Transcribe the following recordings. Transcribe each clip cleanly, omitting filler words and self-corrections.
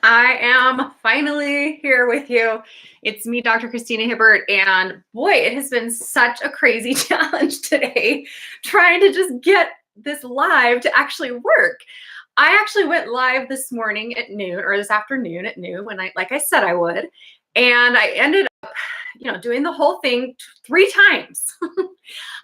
I am finally here with you. It's me, Dr. Christina Hibbert, and boy, it has been such a crazy challenge today trying to just get this live to actually work. I actually went live this morning at noon, or this afternoon at noon, when like I said I would, and I ended up, doing the whole thing 3 times.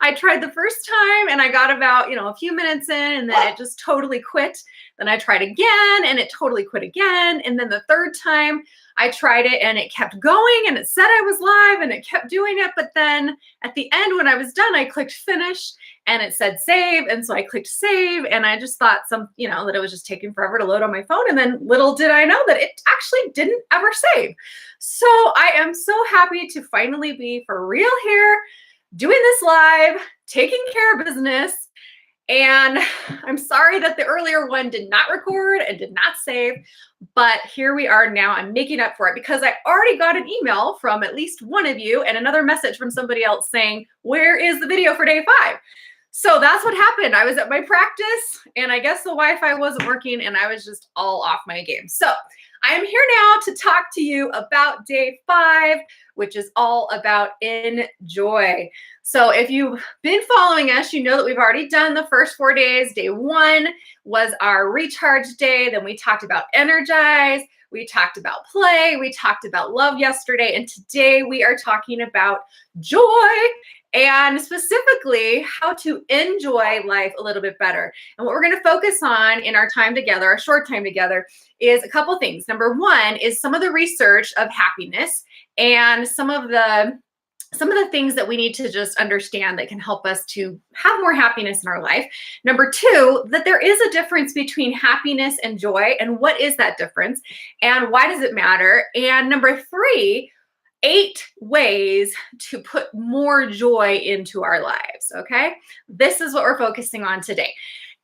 I tried the first time and I got about, a few minutes in, and then it just totally quit. Then I tried again and it totally quit again. And then the third time I tried it and it kept going and it said I was live and it kept doing it. But then at the end, when I was done, I clicked finish and it said save. And so I clicked save, and I just thought that it was just taking forever to load on my phone. And then little did I know that it actually didn't ever save. So I am so happy to finally be for real here, doing this live, taking care of business. And I'm sorry that the earlier one did not record and did not save, but here we are now. I'm making up for it because I already got an email from at least one of you and another message from somebody else saying, where is the video for day 5? So that's what happened. I was at my practice and I guess the Wi-Fi wasn't working and I was just all off my game. So I am here now to talk to you about day 5, which is all about enjoy. So if you've been following us, you know that we've already done the first 4 days. Day 1 was our recharge day. Then we talked about energize. We talked about play. We talked about love yesterday. And today we are talking about joy, and specifically how to enjoy life a little bit better. And what we're going to focus on in our time together, our short time together, is a couple things. Number 1 is some of the research of happiness and some of the things that we need to just understand that can help us to have more happiness in our life. Number 2, that there is a difference between happiness and joy, and what is that difference and why does it matter? And number 3, 8 ways to put more joy into our lives, okay? This is what we're focusing on today.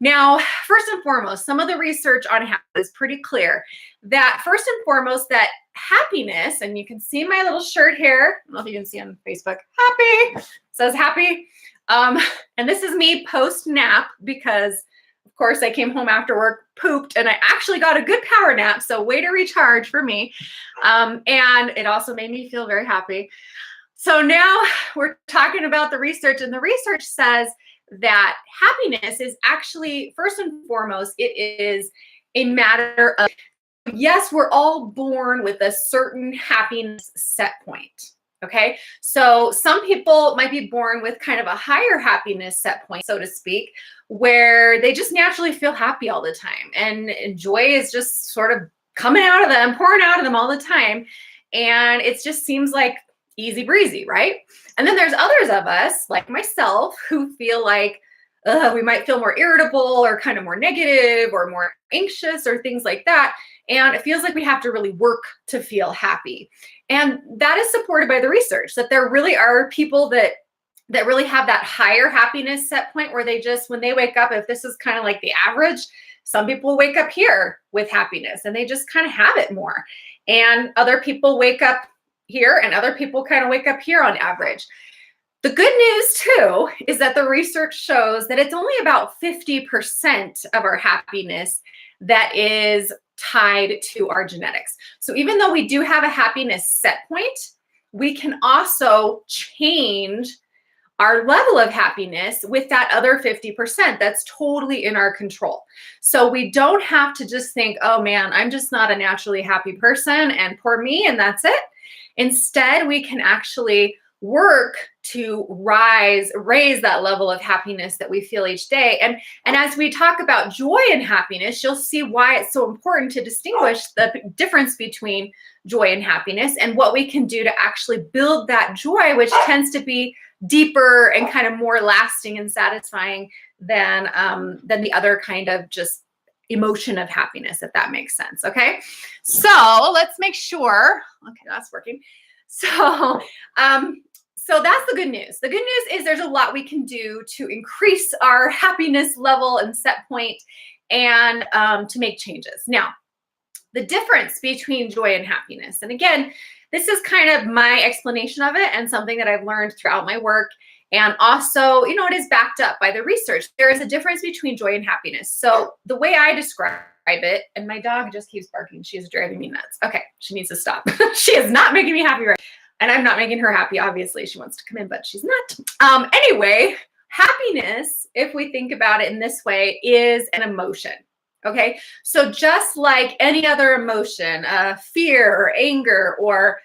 Now, first and foremost, some of the research on happiness is pretty clear that first and foremost that happiness, and you can see my little shirt here, I don't know if you can see on Facebook, happy, says happy. And this is me post-nap because of course I came home after work, pooped, and I actually got a good power nap, so way to recharge for me. And it also made me feel very happy. So now we're talking about the research, and the research says that happiness is actually, first and foremost, it is a matter of, yes, we're all born with a certain happiness set point. Okay, so some people might be born with kind of a higher happiness set point, so to speak, where they just naturally feel happy all the time. And joy is just sort of coming out of them, pouring out of them all the time. And it just seems like easy breezy, right? And then there's others of us, like myself, who feel like we might feel more irritable or kind of more negative or more anxious or things like that. And it feels like we have to really work to feel happy. And that is supported by the research, that there really are people that really have that higher happiness set point where they just, when they wake up, if this is kind of like the average, some people wake up here with happiness and they just kind of have it more. And other people wake up here and other people kind of wake up here on average. The good news too is that the research shows that it's only about 50% of our happiness that is tied to our genetics. So even though we do have a happiness set point, we can also change our level of happiness with that other 50%. That's totally in our control. So we don't have to just think, oh man, I'm just not a naturally happy person and poor me, and that's it. Instead, we can actually work to raise that level of happiness that we feel each day. And as we talk about joy and happiness, you'll see why it's so important to distinguish the difference between joy and happiness and what we can do to actually build that joy, which tends to be deeper and kind of more lasting and satisfying than the other kind of just emotion of happiness, if that makes sense. Okay, so let's make sure. Okay, that's working. So that's the good news. The good news is there's a lot we can do to increase our happiness level and set point and to make changes. Now, the difference between joy and happiness. And again, this is kind of my explanation of it and something that I've learned throughout my work. And also, it is backed up by the research. There is a difference between joy and happiness. So the way I describe it. And my dog just keeps barking. She's driving me nuts. Okay, she needs to stop. She is not making me happy right. And I'm not making her happy. Obviously, she wants to come in, but she's not. Anyway, happiness, if we think about it in this way, is an emotion. Okay, so just like any other emotion, fear or anger or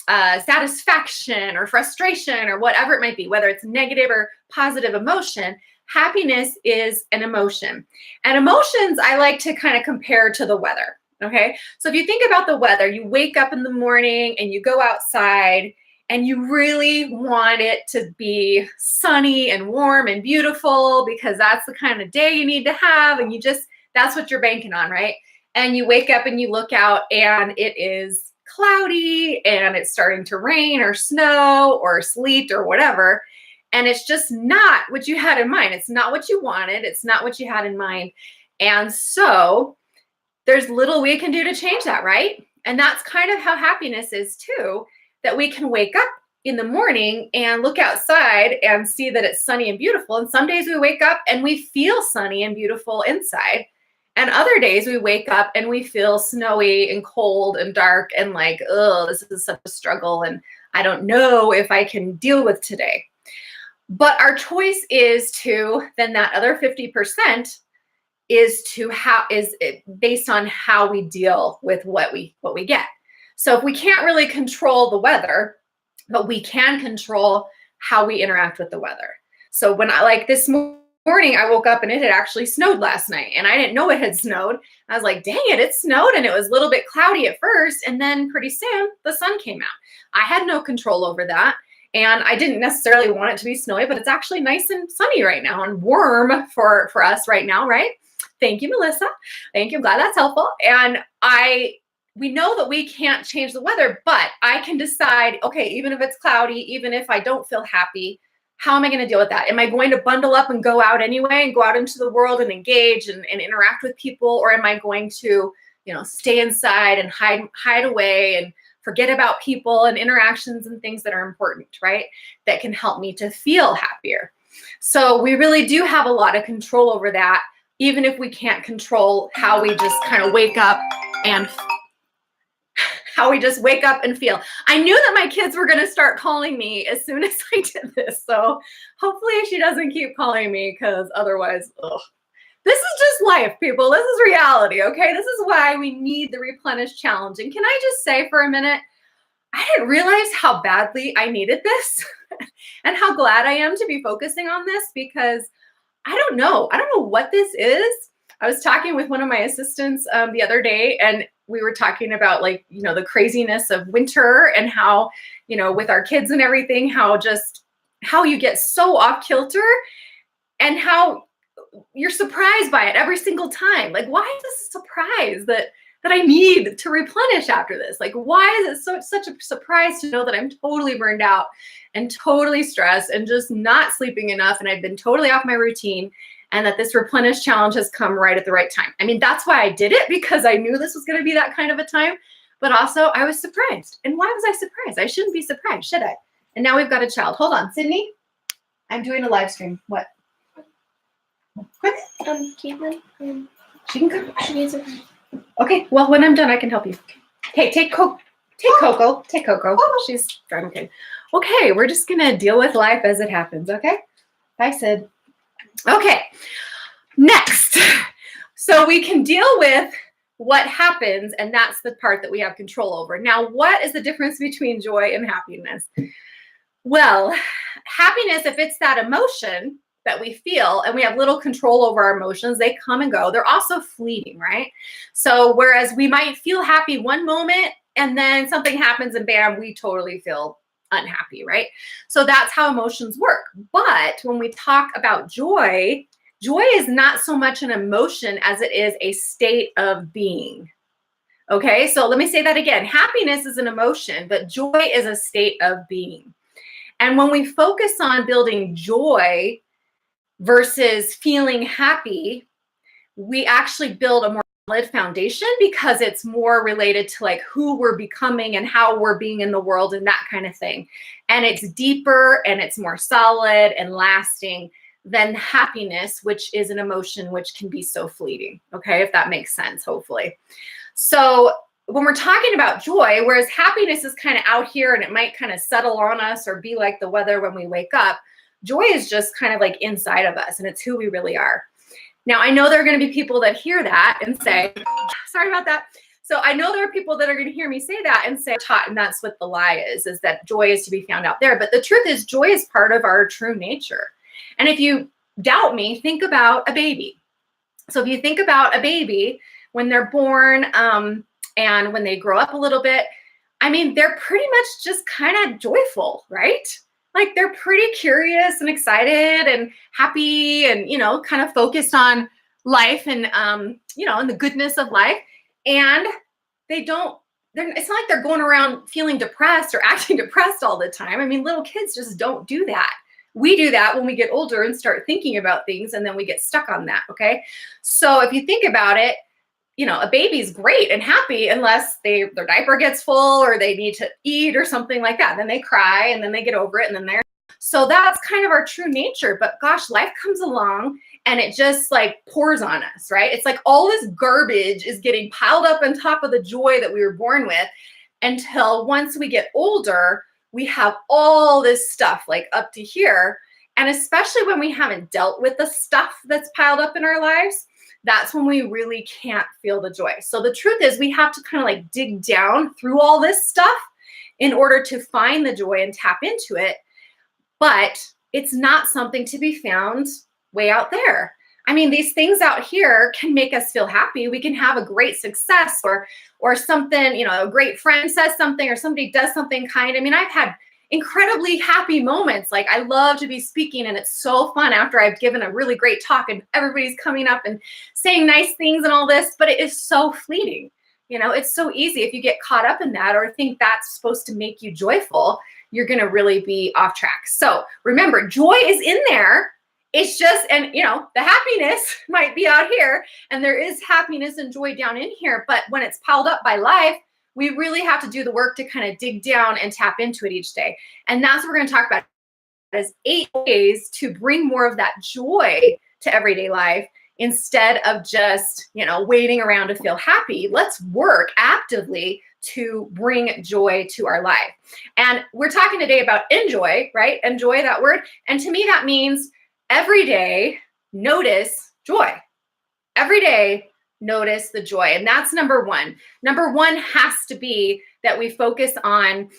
satisfaction or frustration or whatever it might be, whether it's negative or positive emotion, happiness is an emotion. And emotions I like to kind of compare to the weather. Okay, so if you think about the weather, you wake up in the morning and you go outside and you really want it to be sunny and warm and beautiful because that's the kind of day you need to have, and that's what you're banking on, right? And you wake up and you look out and it is cloudy and it's starting to rain or snow or sleet or whatever, and it's just not what you had in mind. It's not what you wanted. It's not what you had in mind. And so there's little we can do to change that, right? And that's kind of how happiness is too, that we can wake up in the morning and look outside and see that it's sunny and beautiful. And some days we wake up and we feel sunny and beautiful inside. And other days we wake up and we feel snowy and cold and dark and like, oh, this is such a struggle and I don't know if I can deal with today. But our choice is to, then that other 50% is based on how we deal with what we get. So if we can't really control the weather, but we can control how we interact with the weather. So when this morning, I woke up and it had actually snowed last night and I didn't know it had snowed. I was like, dang it snowed, and it was a little bit cloudy at first. And then pretty soon the sun came out. I had no control over that. And I didn't necessarily want it to be snowy, but it's actually nice and sunny right now and warm for us right now, right? Thank you, Melissa. Thank you. I'm glad that's helpful. And we know that we can't change the weather, but I can decide, okay, even if it's cloudy, even if I don't feel happy, how am I going to deal with that? Am I going to bundle up and go out anyway and go out into the world and engage and interact with people? Or am I going to, stay inside and hide away and forget about people and interactions and things that are important, right? That can help me to feel happier. So we really do have a lot of control over that, even if we can't control how we just kind of wake up and feel. I knew that my kids were going to start calling me as soon as I did this. So hopefully she doesn't keep calling me, because otherwise, this is just life, people. This is reality, okay? This is why we need the Replenish Challenge. And can I just say for a minute, I didn't realize how badly I needed this and how glad I am to be focusing on this, because I don't know what this is. I was talking with one of my assistants the other day, and we were talking about the craziness of winter and how, with our kids and everything, how you get so off kilter and how you're surprised by it every single time. Like, why is this a surprise that I need to replenish after this? Like, why is it such a surprise to know that I'm totally burned out and totally stressed and just not sleeping enough, and I've been totally off my routine, and that this Replenish Challenge has come right at the right time? I mean, that's why I did it, because I knew this was going to be that kind of a time, but also I was surprised. And why was I surprised? I shouldn't be surprised, should I? And now we've got a child. Hold on, Sydney. I'm doing a live stream. What? Quick. Caitlin. She can come. She needs a. Okay. Well, when I'm done, I can help you. Hey, take Coco. Take Coco. She's drunk. Okay, we're just gonna deal with life as it happens. Okay. Bye, Sid. Okay. Next. So we can deal with what happens, and that's the part that we have control over. Now, what is the difference between joy and happiness? Well, happiness, if it's that emotion that we feel and we have little control over our emotions, they come and go. They're also fleeting, right? So whereas we might feel happy one moment and then something happens and bam, we totally feel unhappy, right? So that's how emotions work. But when we talk about joy, joy is not so much an emotion as it is a state of being. Okay, so let me say that again. Happiness is an emotion, but joy is a state of being. And when we focus on building joy versus feeling happy, we actually build a more solid foundation, because it's more related to like who we're becoming and how we're being in the world and that kind of thing. And it's deeper and it's more solid and lasting than happiness, which is an emotion which can be so fleeting. Okay, if that makes sense, hopefully. So when we're talking about joy, whereas happiness is kind of out here and it might kind of settle on us or be like the weather when we wake up, joy is just kind of like inside of us, and it's who we really are. Now, I know there are going to be people that hear that and say, sorry about that. So I know there are people that are going to hear me say that and say, taught, and that's what the lie is that joy is to be found out there. But the truth is, joy is part of our true nature. And if you doubt me, think about a baby. So if you think about a baby, when they're born and when they grow up a little bit, I mean, they're pretty much just kind of joyful, right? Like they're pretty curious and excited and happy and, you know, kind of focused on life and, you know, and the goodness of life. And it's not like they're going around feeling depressed or acting depressed all the time. I mean, little kids just don't do that. We do that when we get older and start thinking about things, and then we get stuck on that, okay? So if you think about it, you know, a baby's great and happy unless their diaper gets full or they need to eat or something like that. Then they cry and then they get over it and then so that's kind of our true nature. But gosh, life comes along and it just like pours on us, right? It's like all this garbage is getting piled up on top of the joy that we were born with until once we get older, we have all this stuff like up to here. And especially when we haven't dealt with the stuff that's piled up in our lives, that's when we really can't feel the joy. So the truth is we have to kind of like dig down through all this stuff in order to find the joy and tap into it. But it's not something to be found way out there. I mean, these things out here can make us feel happy. We can have a great success or something, you know, a great friend says something or somebody does something kind. I mean, I've had incredibly happy moments. Like I love to be speaking and it's so fun after I've given a really great talk and everybody's coming up and saying nice things and all this, but it is so fleeting. You know, it's so easy if you get caught up in that or think that's supposed to make you joyful, you're going to really be off track. So remember, joy is in there. It's just, and you know, the happiness might be out here and there is happiness and joy down in here. But when it's piled up by life, we really have to do the work to kind of dig down and tap into it each day. And that's what we're going to talk about as 8 ways to bring more of that joy to everyday life instead of just, you know, waiting around to feel happy. Let's work actively to bring joy to our life. And we're talking today about enjoy, right? Enjoy, that word. And to me, that means every day, notice joy. Every day, notice the joy. And that's number one. Number one has to be that we focus on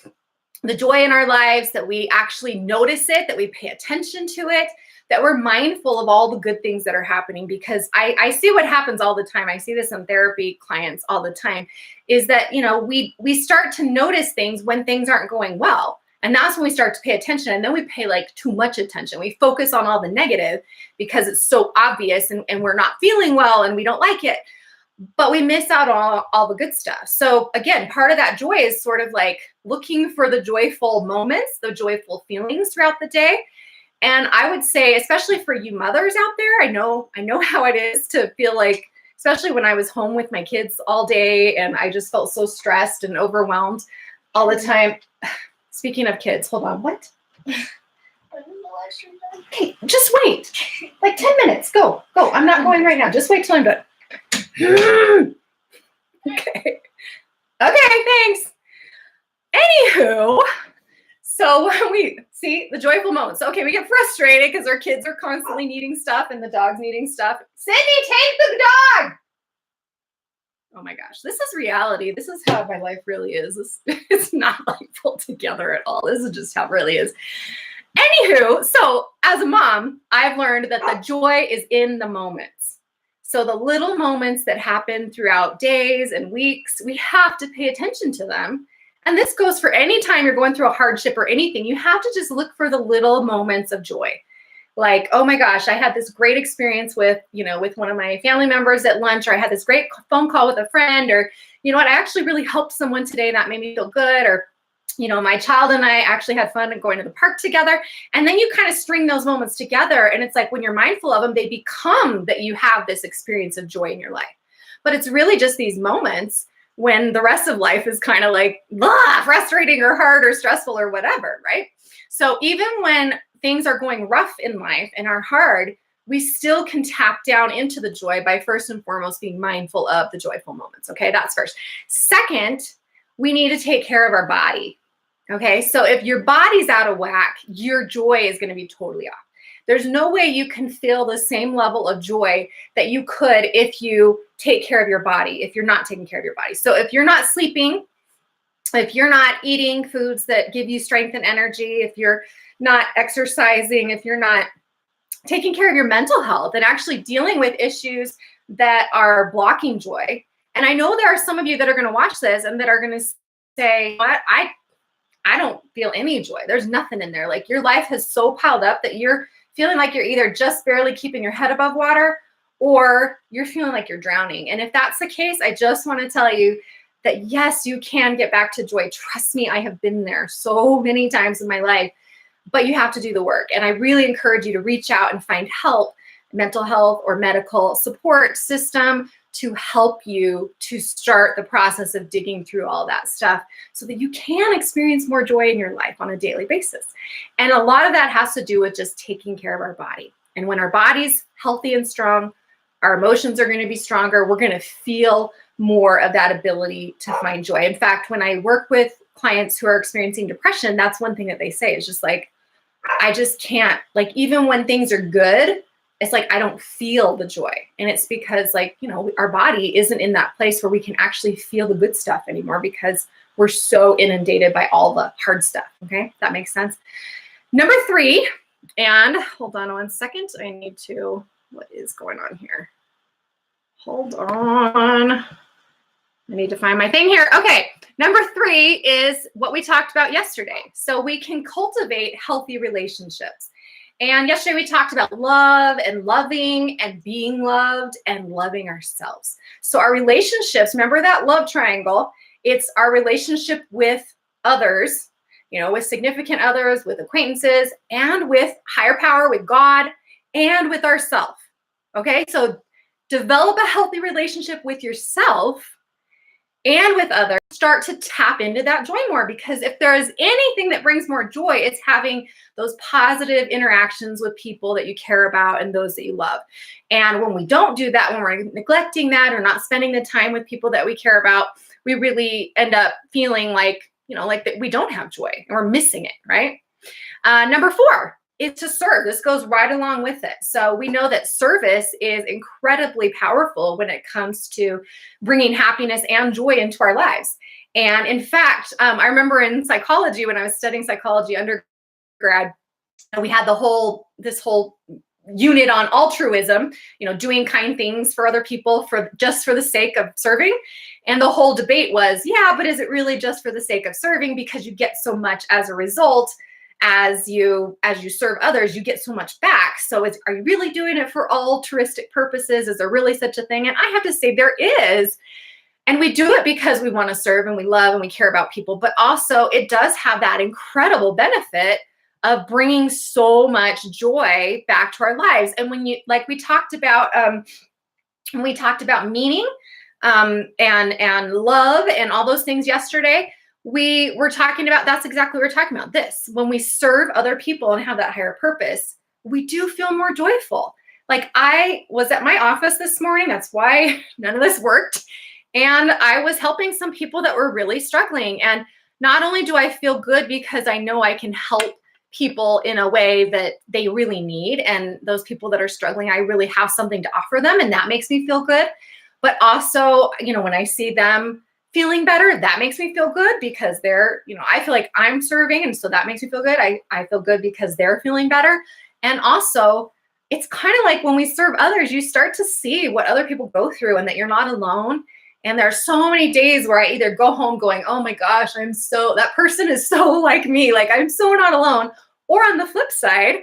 the joy in our lives, that we actually notice it, that we pay attention to it, that we're mindful of all the good things that are happening. Because I see what happens all the time. I see this in therapy clients all the time, is that, you know, we start to notice things when things aren't going well. And that's when we start to pay attention. And then we pay like too much attention. We focus on all the negative because it's so obvious and we're not feeling well and we don't like it. But we miss out on all the good stuff. So again, part of that joy is sort of like looking for the joyful moments, the joyful feelings throughout the day. And I would say, especially for you mothers out there, I know how it is to feel like, especially when I was home with my kids all day and I just felt so stressed and overwhelmed all the time. Speaking of kids, hold on, what? Okay, just wait. Like 10 minutes, go. I'm not going right now. Just wait till I'm done. Okay, thanks. Anywho, so when we see the joyful moments, okay, we get frustrated because our kids are constantly needing stuff and the dog's needing stuff. Cindy, take the dog. Oh my gosh, this is reality. This is how my life really is. It's not like pulled together at all. This is just how it really is. Anywho, so as a mom, I've learned that the joy is in the moments. So the little moments that happen throughout days and weeks, we have to pay attention to them. And this goes for any time you're going through a hardship or anything. You have to just look for the little moments of joy. Like, oh my gosh, I had this great experience with one of my family members at lunch, or I had this great phone call with a friend, or, you know what, I actually really helped someone today and that made me feel good, or, you know, my child and I actually had fun going to the park together. And then you kind of string those moments together. And it's like when you're mindful of them, they become that you have this experience of joy in your life. But it's really just these moments when the rest of life is kind of like frustrating or hard or stressful or whatever, right? So even when things are going rough in life and are hard, we still can tap down into the joy by first and foremost being mindful of the joyful moments. Okay, that's first. Second, we need to take care of our body. Okay, so if your body's out of whack, your joy is going to be totally off. There's no way you can feel the same level of joy that you could if you take care of your body, if you're not taking care of your body. So if you're not sleeping, if you're not eating foods that give you strength and energy, if you're not exercising, if you're not taking care of your mental health and actually dealing with issues that are blocking joy. And I know there are some of you that are going to watch this and that are going to say, what? I don't feel any joy. There's nothing in there. Like your life has so piled up that you're feeling like you're either just barely keeping your head above water or you're feeling like you're drowning. And if that's the case, I just want to tell you that yes, you can get back to joy. Trust me, I have been there so many times in my life, but you have to do the work. And I really encourage you to reach out and find help, mental health or medical support system to help you to start the process of digging through all that stuff so that you can experience more joy in your life on a daily basis. And a lot of that has to do with just taking care of our body. And when our body's healthy and strong, our emotions are going to be stronger. We're going to feel more of that ability to find joy. In fact, when I work with clients who are experiencing depression, that's one thing that they say is just like, I just can't, like, even when things are good, it's like, I don't feel the joy. And it's because like, you know, our body isn't in that place where we can actually feel the good stuff anymore because we're so inundated by all the hard stuff. Okay. That makes sense. Number 3, and hold on one second. I need to, what is going on here? Hold on. I need to find my thing here. Okay. Number 3 is what we talked about yesterday. So we can cultivate healthy relationships. And yesterday we talked about love and loving and being loved and loving ourselves. So our relationships, remember that love triangle, it's our relationship with others, you know, with significant others, with acquaintances, and with higher power, with God, and with ourselves. Okay, so develop a healthy relationship with yourself and with others. Start to tap into that joy more, because if there is anything that brings more joy, it's having those positive interactions with people that you care about and those that you love. And when we don't do that, when we're neglecting that or not spending the time with people that we care about, we really end up feeling like, you know, like that we don't have joy and we're missing it, right? Number 4 is to serve. This goes right along with it. So we know that service is incredibly powerful when it comes to bringing happiness and joy into our lives. And in fact, I remember in psychology, when I was studying psychology undergrad, and we had this whole unit on altruism, you know, doing kind things for other people just for the sake of serving. And the whole debate was, yeah, but is it really just for the sake of serving? Because you get so much as a result. As you serve others, you get so much back. So are you really doing it for altruistic purposes? Is there really such a thing? And I have to say there is. And we do it because we want to serve and we love and we care about people. But also it does have that incredible benefit of bringing so much joy back to our lives. And when you, like we talked about, when we talked about meaning and love and all those things yesterday, we were talking about, that's exactly what we're talking about. This, when we serve other people and have that higher purpose, we do feel more joyful. Like I was at my office this morning. That's why none of this worked. And I was helping some people that were really struggling. And not only do I feel good because I know I can help people in a way that they really need. And those people that are struggling, I really have something to offer them. And that makes me feel good. But also, you know, when I see them feeling better, that makes me feel good because they're, you know, I feel like I'm serving. And so that makes me feel good. I feel good because they're feeling better. And also it's kind of like when we serve others, you start to see what other people go through and that you're not alone. And there are so many days where I either go home going, oh my gosh, that person is so like me. Like I'm so not alone. Or on the flip side,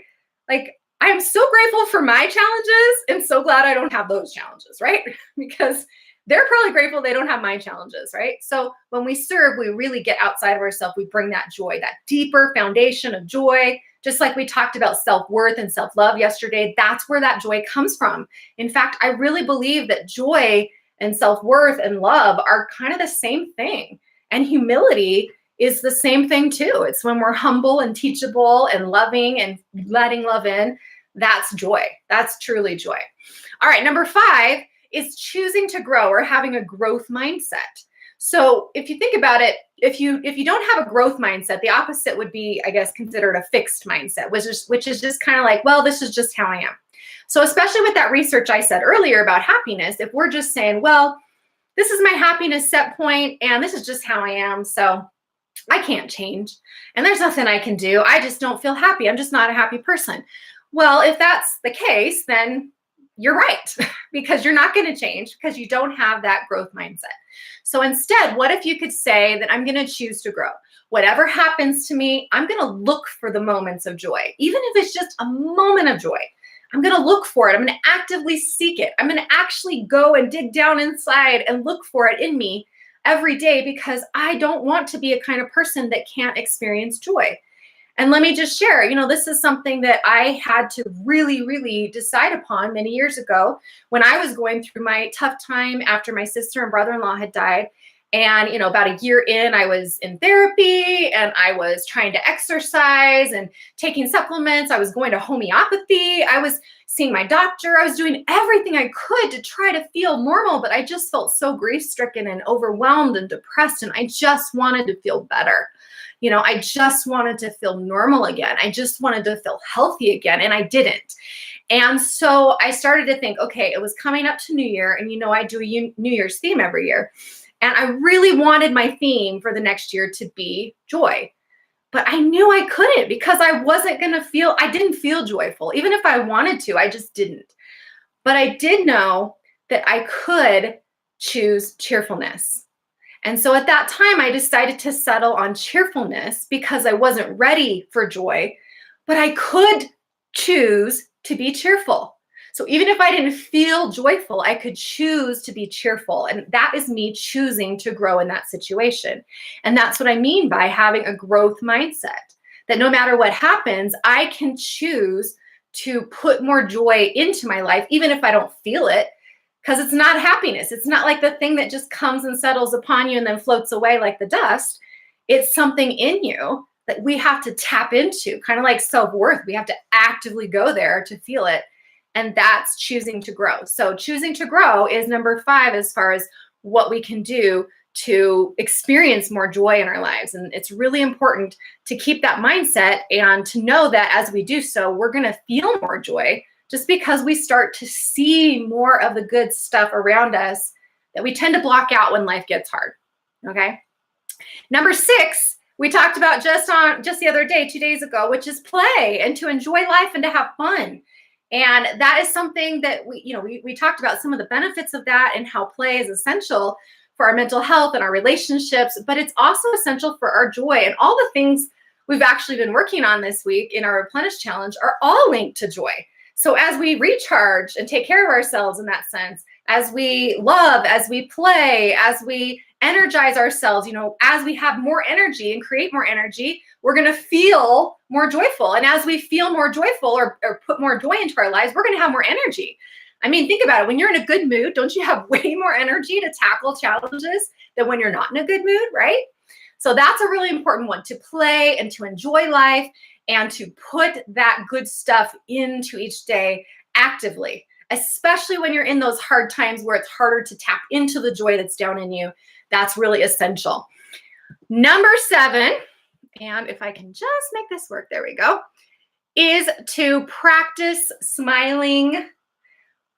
like I'm so grateful for my challenges and so glad I don't have those challenges, right? Because they're probably grateful they don't have my challenges, right? So when we serve, we really get outside of ourselves. We bring that joy, that deeper foundation of joy, just like we talked about self-worth and self-love yesterday. That's where that joy comes from. In fact, I really believe that joy and self-worth and love are kind of the same thing. And humility is the same thing too. It's when we're humble and teachable and loving and letting love in. That's joy. That's truly joy. All right, number 5 is choosing to grow or having a growth mindset. So if you think about it, if you don't have a growth mindset, the opposite would be, I guess, considered a fixed mindset, which is just kind of like, well, this is just how I am. So especially with that research I said earlier about happiness, if we're just saying, well, this is my happiness set point and this is just how I am, so I can't change and there's nothing I can do. I just don't feel happy. I'm just not a happy person. Well, if that's the case, then you're right, because you're not going to change because you don't have that growth mindset. So instead, what if you could say that I'm going to choose to grow? Whatever happens to me, I'm going to look for the moments of joy. Even if it's just a moment of joy, I'm going to look for it. I'm going to actively seek it. I'm going to actually go and dig down inside and look for it in me every day, because I don't want to be a kind of person that can't experience joy. And let me just share, this is something that I had to really, really decide upon many years ago when I was going through my tough time after my sister and brother-in-law had died. And, about a year in, I was in therapy and I was trying to exercise and taking supplements. I was going to homeopathy. I was seeing my doctor. I was doing everything I could to try to feel normal, but I just felt so grief-stricken and overwhelmed and depressed. And I just wanted to feel better. I just wanted to feel normal again. I just wanted to feel healthy again, and I didn't. And so I started to think, okay, it was coming up to New Year, and I do a New Year's theme every year. And I really wanted my theme for the next year to be joy. But I knew I couldn't, because I didn't feel joyful. Even if I wanted to, I just didn't. But I did know that I could choose cheerfulness. And so at that time, I decided to settle on cheerfulness because I wasn't ready for joy, but I could choose to be cheerful. So even if I didn't feel joyful, I could choose to be cheerful. And that is me choosing to grow in that situation. And that's what I mean by having a growth mindset, that no matter what happens, I can choose to put more joy into my life, even if I don't feel it. Because it's not happiness. It's not like the thing that just comes and settles upon you and then floats away like the dust. It's something in you that we have to tap into, kind of like self-worth. We have to actively go there to feel it. And that's choosing to grow. So choosing to grow is number 5 as far as what we can do to experience more joy in our lives. And it's really important to keep that mindset and to know that as we do so, we're going to feel more joy, just because we start to see more of the good stuff around us that we tend to block out when life gets hard. Okay. Number 6, we talked about just the other day, 2 days ago, which is play and to enjoy life and to have fun. And that is something that we talked about some of the benefits of that and how play is essential for our mental health and our relationships, but it's also essential for our joy. And all the things we've actually been working on this week in our Replenish Challenge are all linked to joy. So as we recharge and take care of ourselves in that sense, as we love, as we play, as we energize ourselves, as we have more energy and create more energy, we're going to feel more joyful. And as we feel more joyful or put more joy into our lives, we're going to have more energy. I mean, think about it. When you're in a good mood, don't you have way more energy to tackle challenges than when you're not in a good mood, right? So that's a really important one, to play and to enjoy life and to put that good stuff into each day actively, especially when you're in those hard times where it's harder to tap into the joy that's down in you. That's really essential. Number 7, and if I can just make this work, there we go, is to practice smiling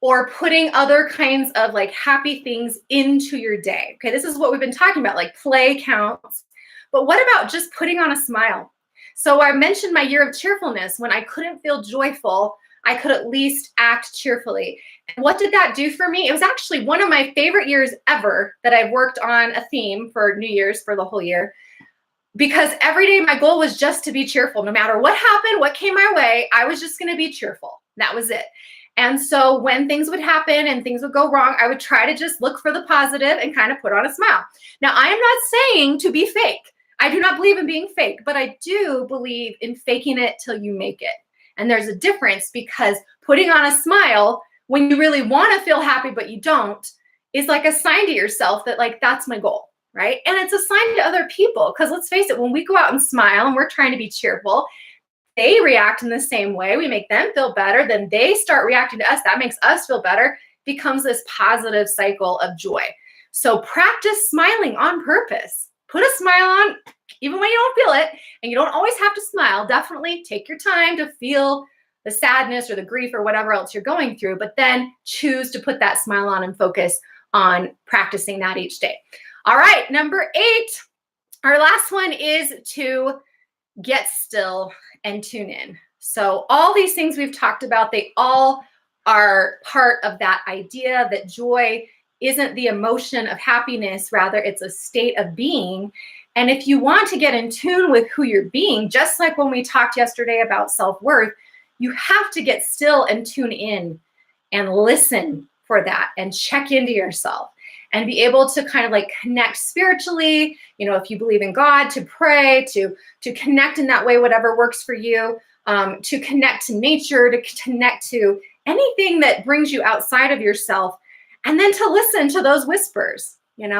or putting other kinds of like happy things into your day. Okay, this is what we've been talking about, like play counts. But what about just putting on a smile? So I mentioned my year of cheerfulness. When I couldn't feel joyful, I could at least act cheerfully. And what did that do for me? It was actually one of my favorite years ever that I've worked on a theme for New Year's for the whole year. Because every day my goal was just to be cheerful. No matter what happened, what came my way, I was just going to be cheerful. That was it. And so when things would happen and things would go wrong, I would try to just look for the positive and kind of put on a smile. Now, I am not saying to be fake. I do not believe in being fake, but I do believe in faking it till you make it. And there's a difference, because putting on a smile when you really want to feel happy but you don't is like a sign to yourself that like that's my goal, right? And it's a sign to other people, because let's face it, when we go out and smile and we're trying to be cheerful, they react in the same way. We make them feel better. Then they start reacting to us. That makes us feel better. Becomes this positive cycle of joy. So practice smiling on purpose. Put a smile on, even when you don't feel it. And you don't always have to smile. Definitely take your time to feel the sadness or the grief or whatever else you're going through. But then choose to put that smile on and focus on practicing that each day. All right, number 8. Our last one is to get still and tune in. So all these things we've talked about, they all are part of that idea that joy isn't the emotion of happiness, rather it's a state of being. And if you want to get in tune with who you're being, just like when we talked yesterday about self-worth, you have to get still and tune in and listen for that and check into yourself and be able to kind of like connect spiritually, if you believe in God, to pray, to connect in that way, whatever works for you, to connect to nature, to connect to anything that brings you outside of yourself, and then to listen to those whispers, And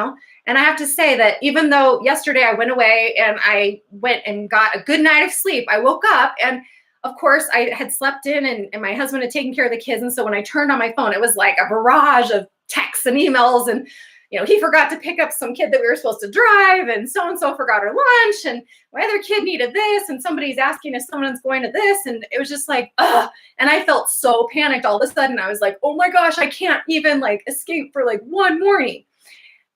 I have to say that even though yesterday I went away and I went and got a good night of sleep, I woke up and of course I had slept in and my husband had taken care of the kids. And so when I turned on my phone, it was like a barrage of texts and emails, and he forgot to pick up some kid that we were supposed to drive, and so forgot her lunch, and my other kid needed this, and somebody's asking if someone's going to this, and it was just like, ugh. And I felt so panicked all of a sudden. I was like, oh my gosh, I can't even escape for one morning.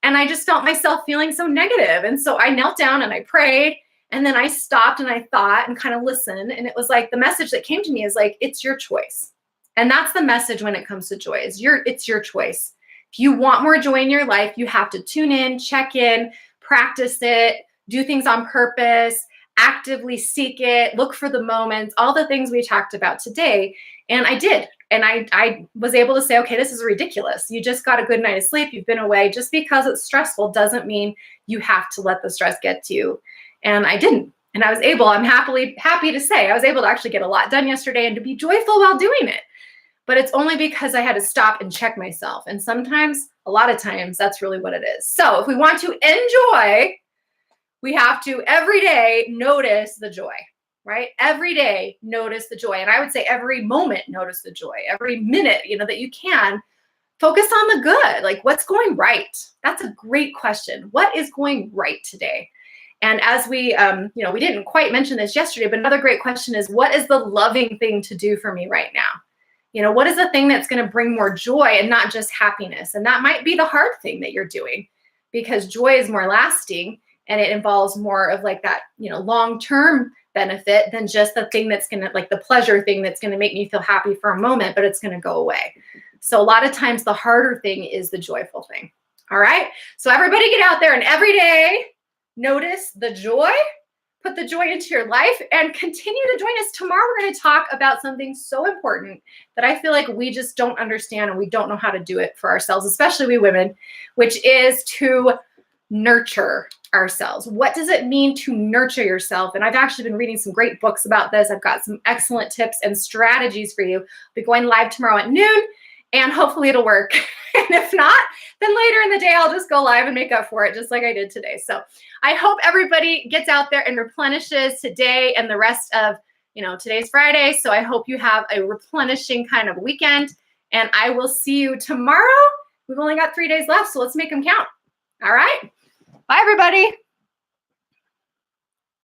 And I just felt myself feeling so negative. And so I knelt down and I prayed, and then I stopped and I thought and kind of listened. And it was like the message that came to me is it's your choice. And that's the message when it comes to joy, is it's your choice. If you want more joy in your life, you have to tune in, check in, practice it, do things on purpose, actively seek it, look for the moments, all the things we talked about today. And I did. And I was able to say, okay, this is ridiculous. You just got a good night of sleep. You've been away. Just because it's stressful doesn't mean you have to let the stress get to you. And I didn't. And I was able, I'm happy to say, I was able to actually get a lot done yesterday and to be joyful while doing it. But it's only because I had to stop and check myself. And sometimes, a lot of times, that's really what it is. So if we want to enjoy, we have to every day notice the joy, right? Every day, notice the joy. And I would say every moment, notice the joy. Every minute, that you can, focus on the good. What's going right? That's a great question. What is going right today? And as we didn't quite mention this yesterday, but another great question is, what is the loving thing to do for me right now? What is the thing that's going to bring more joy and not just happiness? And that might be the hard thing that you're doing, because joy is more lasting and it involves more of that, long-term benefit than just the thing that's going to, the pleasure thing that's going to make me feel happy for a moment, but it's going to go away. So a lot of times the harder thing is the joyful thing. All right. So everybody get out there and every day notice the joy. Put the joy into your life and continue to join us. Tomorrow, we're going to talk about something so important that I feel like we just don't understand and we don't know how to do it for ourselves, especially we women, which is to nurture ourselves. What does it mean to nurture yourself? And I've actually been reading some great books about this. I've got some excellent tips and strategies for you. I'll be going live tomorrow at noon, and hopefully it'll work. And if not, then later in the day, I'll just go live and make up for it, just like I did today. So I hope everybody gets out there and replenishes today and the rest of, today's Friday. So I hope you have a replenishing kind of weekend, and I will see you tomorrow. We've only got 3 days left, so let's make them count. All right. Bye, everybody.